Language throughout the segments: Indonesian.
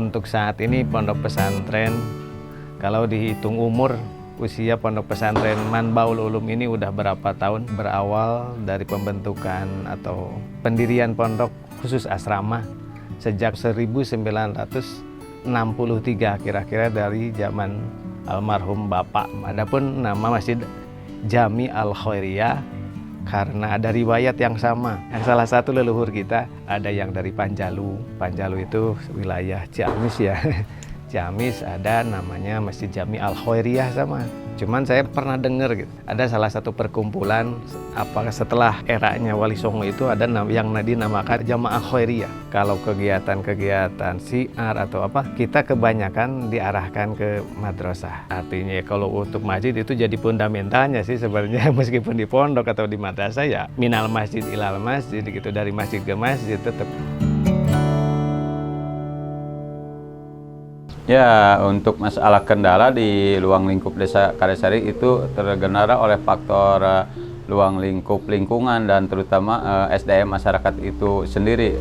Untuk saat ini pondok pesantren, kalau dihitung umur, usia pondok pesantren Manbaul Ulum ini udah berapa tahun? Berawal dari pembentukan atau pendirian pondok khusus asrama sejak 1963 kira-kira dari zaman almarhum Bapak. Adapun nama Masjid Jami Al-Khairiyah karena ada riwayat yang sama. Yang salah satu leluhur kita ada yang dari Panjalu. Panjalu itu wilayah Ciamis ya. Ciamis ada namanya Masjid Jami Al-Khairiyah sama. Cuman saya pernah dengar gitu, ada salah satu perkumpulan apakah setelah eranya Wali Songo itu ada yang dinamakan Jamaah Khairiyah. Kalau kegiatan-kegiatan siar atau apa, kita kebanyakan diarahkan ke madrasah. Artinya kalau untuk masjid itu jadi fundamentalnya sih sebenarnya meskipun di pondok atau di madrasah ya minal masjid ilal masjid gitu, dari masjid ke masjid tetap. Ya, untuk masalah kendala di ruang lingkup Desa Karyasari itu tergendala oleh faktor ruang lingkup lingkungan dan terutama SDM masyarakat itu sendiri.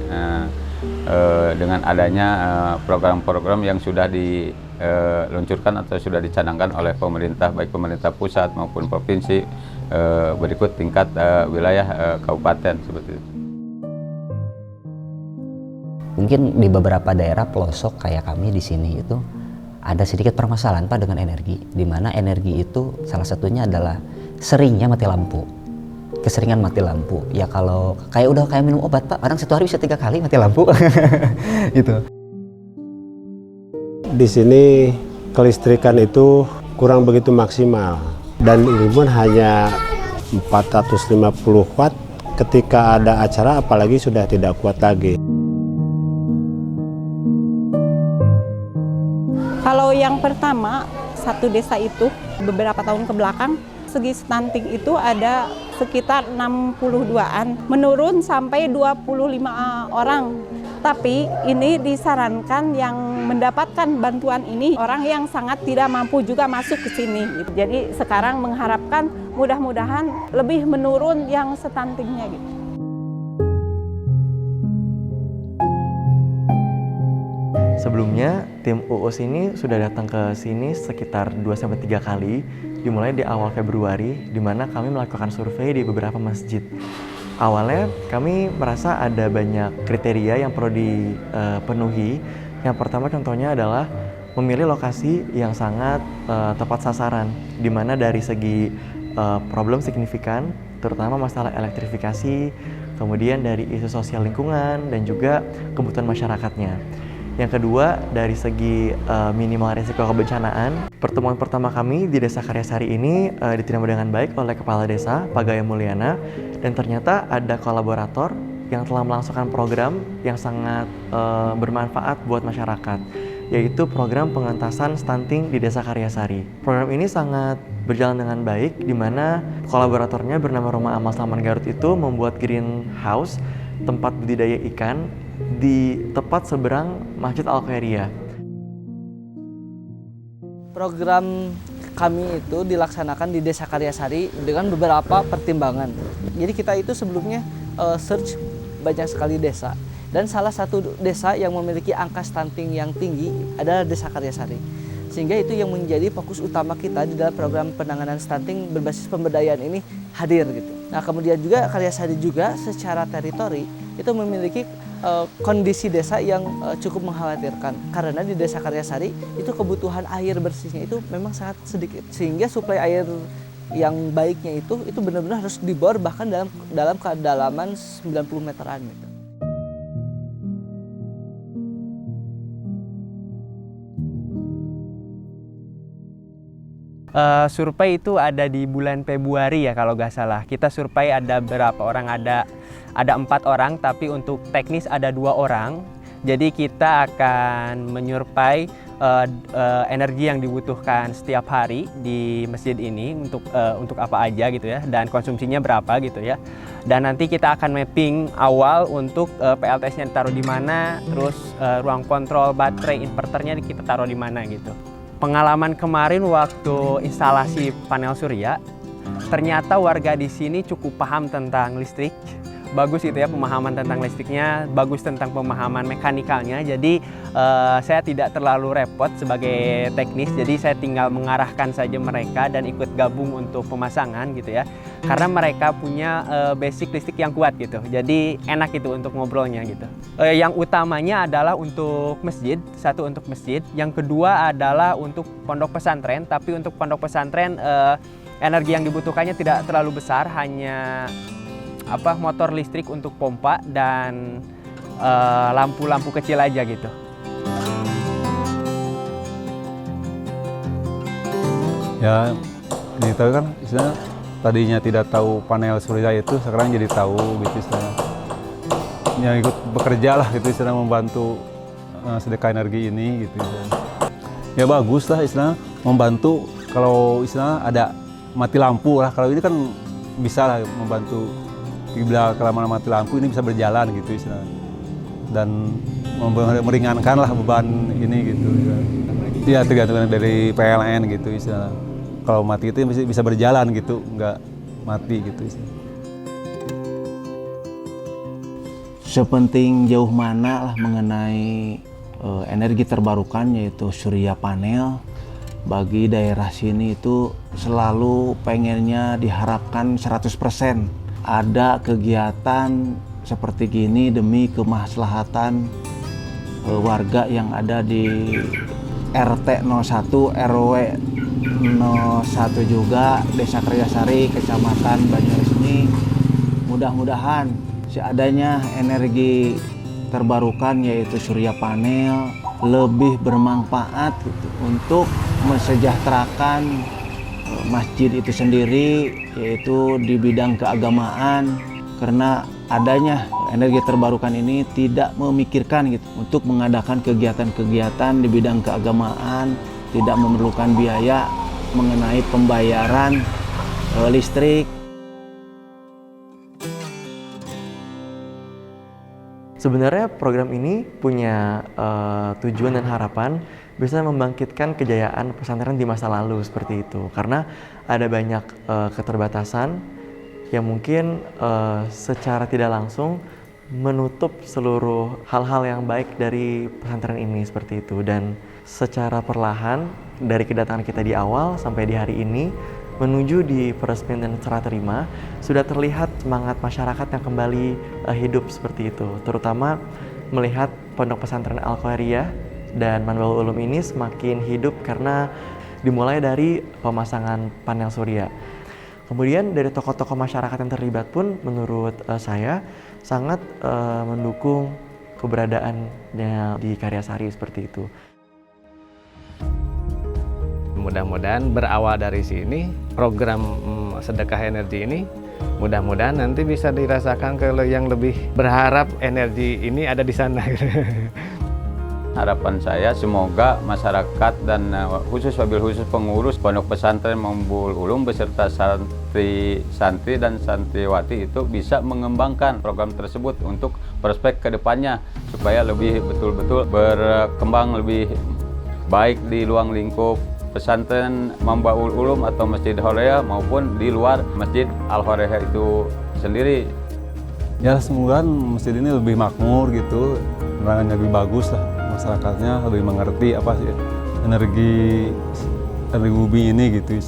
Dengan adanya program-program yang sudah diluncurkan atau sudah dicanangkan oleh pemerintah, baik pemerintah pusat maupun provinsi, berikut tingkat wilayah kabupaten seperti itu. Mungkin di beberapa daerah pelosok kayak kami di sini itu ada sedikit permasalahan Pak dengan energi, di mana energi itu salah satunya adalah seringnya mati lampu, keseringan mati lampu. Ya kalau kayak minum obat Pak, kadang satu hari bisa 3 kali mati lampu, gitu. Di sini kelistrikan itu kurang begitu maksimal dan ini pun hanya 450 watt ketika ada acara, apalagi sudah tidak kuat lagi. Kalau yang pertama, satu desa itu beberapa tahun ke belakang, segi stunting itu ada sekitar 62-an, menurun sampai 25 orang. Tapi ini disarankan yang mendapatkan bantuan ini orang yang sangat tidak mampu juga masuk ke sini. Jadi sekarang mengharapkan mudah-mudahan lebih menurun yang stuntingnya gitu. Sebelumnya, tim UUS ini sudah datang ke sini sekitar 2-3 kali, dimulai di awal Februari, di mana kami melakukan survei di beberapa masjid. Awalnya, kami merasa ada banyak kriteria yang perlu dipenuhi. Yang pertama contohnya adalah memilih lokasi yang sangat tepat sasaran, di mana dari segi problem signifikan, terutama masalah elektrifikasi, kemudian dari isu sosial lingkungan, dan juga kebutuhan masyarakatnya. Yang kedua, dari segi minimal risiko kebencanaan. Pertemuan pertama kami di Desa Karyasari ini diterima dengan baik oleh Kepala Desa, Pak Gaya Mulyana, dan ternyata ada kolaborator yang telah melangsungkan program yang sangat bermanfaat buat masyarakat, yaitu program pengentasan stunting di Desa Karyasari. Program ini sangat berjalan dengan baik, di mana kolaboratornya bernama Rumah Amal Salman Garut itu membuat greenhouse, tempat budidaya ikan, di tepat seberang Masjid Al-Khairiyah. Program kami itu dilaksanakan di Desa Karyasari dengan beberapa pertimbangan. Jadi kita itu sebelumnya search banyak sekali desa. Dan salah satu desa yang memiliki angka stunting yang tinggi adalah Desa Karyasari. Sehingga itu yang menjadi fokus utama kita di dalam program penanganan stunting berbasis pemberdayaan ini hadir gitu. Nah kemudian juga Karyasari juga secara teritori itu memiliki kondisi desa yang cukup mengkhawatirkan, karena di Desa Karyasari itu kebutuhan air bersihnya itu memang sangat sedikit, sehingga suplai air yang baiknya itu benar-benar harus dibor bahkan dalam kedalaman 90 meteran gitu. Survei itu ada di bulan Februari ya kalau nggak salah. Kita survei ada berapa orang, ada 4 orang, tapi untuk teknis ada 2 orang. Jadi kita akan menyurvei energi yang dibutuhkan setiap hari di masjid ini untuk apa aja gitu ya, dan konsumsinya berapa gitu ya. Dan nanti kita akan mapping awal untuk PLTS-nya ditaruh di mana, terus ruang kontrol baterai inverternya kita taruh di mana gitu. Pengalaman kemarin waktu instalasi panel surya, ternyata warga di sini cukup paham tentang listrik. bagus gitu ya pemahaman tentang listriknya, bagus tentang pemahaman mekanikalnya. Jadi saya tidak terlalu repot sebagai teknis, jadi saya tinggal mengarahkan saja mereka dan ikut gabung untuk pemasangan gitu ya. Karena mereka punya basic listrik yang kuat gitu, jadi enak itu untuk ngobrolnya gitu. Yang utamanya adalah untuk masjid, satu untuk masjid, yang kedua adalah untuk pondok pesantren. Tapi untuk pondok pesantren energi yang dibutuhkannya tidak terlalu besar, hanya motor listrik untuk pompa dan lampu-lampu kecil aja gitu. Ya, ditahu kan istilahnya tadinya tidak tahu panel surya itu, sekarang jadi tahu gitu istilahnya. Ya ikut bekerja lah gitu istilahnya, membantu sedekah energi ini gitu istilahnya. Ya bagus lah istilahnya, membantu kalau istilahnya ada mati lampu lah, kalau ini kan bisa lah membantu. Bila kelamaan mati lampu ini bisa berjalan gitu istilahnya, dan meringankan lah beban ini gitu. Iya, tergantung dari PLN gitu istilahnya. Kalau mati itu bisa berjalan gitu, nggak mati gitu istilahnya. Sepenting jauh mana lah mengenai energi terbarukan yaitu surya panel, bagi daerah sini itu selalu pengennya diharapkan 100%. Ada kegiatan seperti gini demi kemaslahatan warga yang ada di RT 01 RW 01 juga Desa Karyasari, Kecamatan Banjarmasin. Mudah-mudahan seadanya energi terbarukan yaitu surya panel lebih bermanfaat gitu, untuk mensejahterakan masjid itu sendiri, yaitu di bidang keagamaan, karena adanya energi terbarukan ini tidak memikirkan gitu untuk mengadakan kegiatan-kegiatan di bidang keagamaan, tidak memerlukan biaya mengenai pembayaran listrik. Sebenarnya program ini punya tujuan dan harapan bisa membangkitkan kejayaan pesantren di masa lalu seperti itu. Karena ada banyak keterbatasan yang mungkin secara tidak langsung menutup seluruh hal-hal yang baik dari pesantren ini seperti itu. Dan secara perlahan dari kedatangan kita di awal sampai di hari ini menuju di peresmian dan serah terima, sudah terlihat semangat masyarakat yang kembali hidup seperti itu. Terutama melihat pondok pesantren Al-Khairiyah dan Manbaul Ulum ini semakin hidup karena dimulai dari pemasangan panel surya. Kemudian dari tokoh-tokoh masyarakat yang terlibat pun menurut saya sangat mendukung keberadaannya di Karyasari seperti itu. Mudah-mudahan berawal dari sini program sedekah energi ini mudah-mudahan nanti bisa dirasakan kalau yang lebih berharap energi ini ada di sana. Harapan saya semoga masyarakat dan khusus wabil khusus pengurus Pondok Pesantren Manbaul Ulum beserta santri dan santriwati itu bisa mengembangkan program tersebut untuk prospek ke depannya supaya lebih betul-betul berkembang lebih baik di luar lingkup pesantren Manbaul Ulum atau Masjid Al-Khairiyah maupun di luar Masjid Al-Khairiyah itu sendiri. Ya semoga masjid ini lebih makmur gitu, penerangannya lebih bagus lah, masyarakatnya lebih mengerti apa sih energi bumi ini gitu.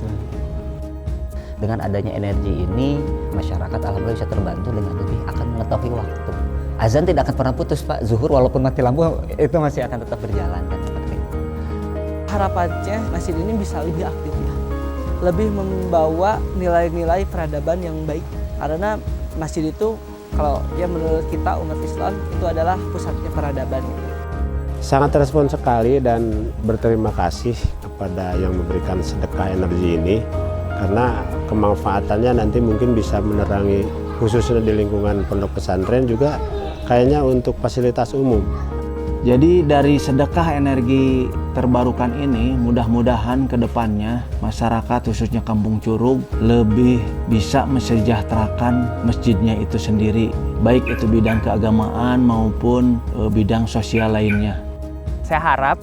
Dengan adanya energi ini, masyarakat alhamdulillah bisa terbantu dengan lebih akan mengetahui waktu. Azan tidak akan pernah putus Pak, zuhur walaupun mati lampu itu masih akan tetap berjalan kan seperti itu. Harapannya masjid ini bisa lebih aktif ya, lebih membawa nilai-nilai peradaban yang baik. Karena masjid itu kalau ya menurut kita umat Islam itu adalah pusatnya peradaban. Sangat respon sekali dan berterima kasih kepada yang memberikan sedekah energi ini, karena kemanfaatannya nanti mungkin bisa menerangi khususnya di lingkungan pondok pesantren juga kayaknya untuk fasilitas umum. Jadi dari sedekah energi terbarukan ini mudah-mudahan ke depannya masyarakat khususnya Kampung Curug lebih bisa mensejahterakan masjidnya itu sendiri, baik itu bidang keagamaan maupun bidang sosial lainnya. Saya harap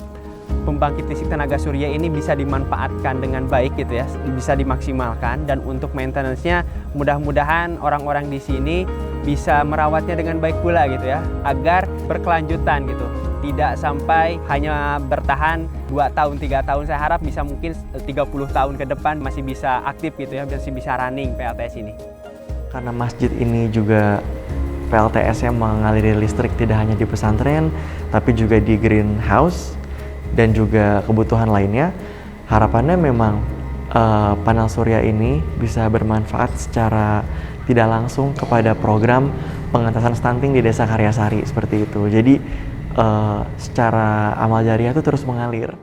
pembangkit listrik tenaga surya ini bisa dimanfaatkan dengan baik gitu ya, bisa dimaksimalkan, dan untuk maintenance-nya mudah-mudahan orang-orang di sini bisa merawatnya dengan baik pula gitu ya, agar berkelanjutan gitu. Tidak sampai hanya bertahan 2 tahun, 3 tahun, saya harap bisa mungkin 30 tahun ke depan masih bisa aktif gitu ya, masih bisa running PLTS ini. Karena masjid ini juga PLTS-nya mengaliri listrik tidak hanya di pesantren, tapi juga di greenhouse dan juga kebutuhan lainnya. Harapannya memang panel surya ini bisa bermanfaat secara tidak langsung kepada program pengentasan stunting di Desa Karyasari seperti itu. Jadi secara amal jariah itu terus mengalir.